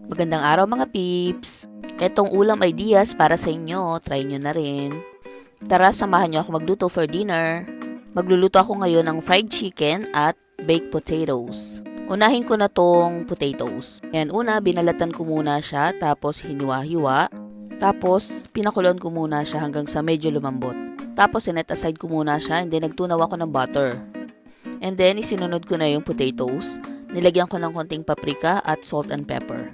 Magandang araw mga peeps! Etong ulam ideas para sa inyo, try nyo na rin. Tara, samahan nyo ako magluto for dinner. Magluluto ako ngayon ng fried chicken at baked potatoes. Unahin ko na tong potatoes. Ayan, una, binalatan ko muna siya, tapos hiniwa-hiwa. Tapos, pinakulon ko muna siya hanggang sa medyo lumambot. Tapos, sinet aside ko muna siya and then nagtunaw ako ng butter. And then, isinunod ko na yung potatoes. Nilagyan ko ng konting paprika at salt and pepper.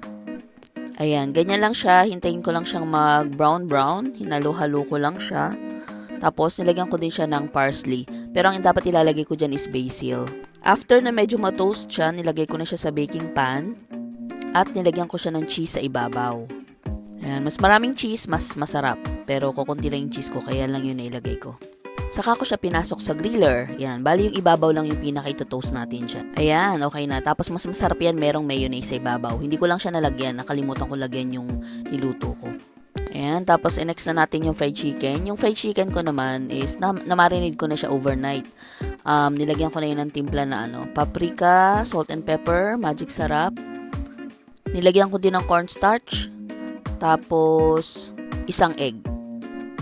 Ayan, ganyan lang siya. Hintayin ko lang siyang mag-brown-brown. Hinalo-halo ko lang siya. Tapos, nilagyan ko din siya ng parsley. Pero ang dapat ilalagay ko dyan is basil. After na medyo ma-toast siya, nilagay ko na siya sa baking pan. At nilagyan ko siya ng cheese sa ibabaw. Ayan, mas maraming cheese, mas masarap. Pero kukunti lang yung cheese ko, kaya lang yun na ilagay ko. Saka ko siya pinasok sa griller. Yan, bali yung ibabaw lang yung pinaka-ito-toast natin dyan. Ayan, okay na. Tapos mas masarap yan, merong mayonnaise sa ibabaw. Hindi ko lang siya nalagyan, nakalimutan ko lagyan yung niluto ko. Ayan, tapos next na natin yung fried chicken. Yung fried chicken ko naman is, na-marinate ko na siya overnight. Nilagyan ko na yun ng timpla na paprika, salt and pepper, magic sarap. Nilagyan ko din ng cornstarch. Tapos, isang egg.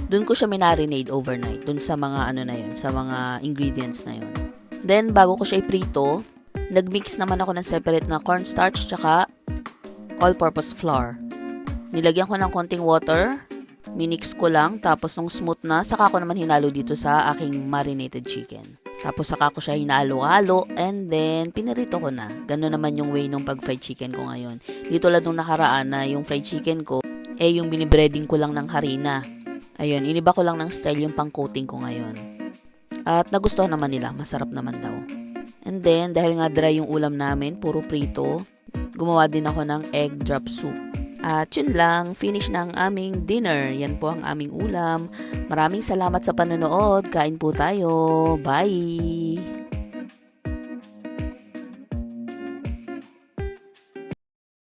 Doon ko siya minarinade overnight, doon sa mga na yun, sa mga ingredients na yun. Then, bago ko siya iprito, nagmix naman ako ng separate na cornstarch tsaka all-purpose flour. Nilagyan ko ng konting water, minix ko lang, tapos nung smooth na, saka ko naman hinalo dito sa aking marinated chicken. Tapos saka ko siya hinalo-halo, and then pinirito ko na. Ganun naman yung way nung pag-fried chicken ko ngayon. Dito lang nung nakaraan na yung fried chicken ko, yung binibreading ko lang ng harina. Ayun, iniba ko lang ng style yung pang-coating ko ngayon. At nagustuhan naman nila, masarap naman daw. And then, dahil nga dry yung ulam namin, puro prito, gumawa din ako ng egg drop soup. At yun lang, finish na ang aming dinner. Yan po ang aming ulam. Maraming salamat sa panonood. Kain po tayo. Bye!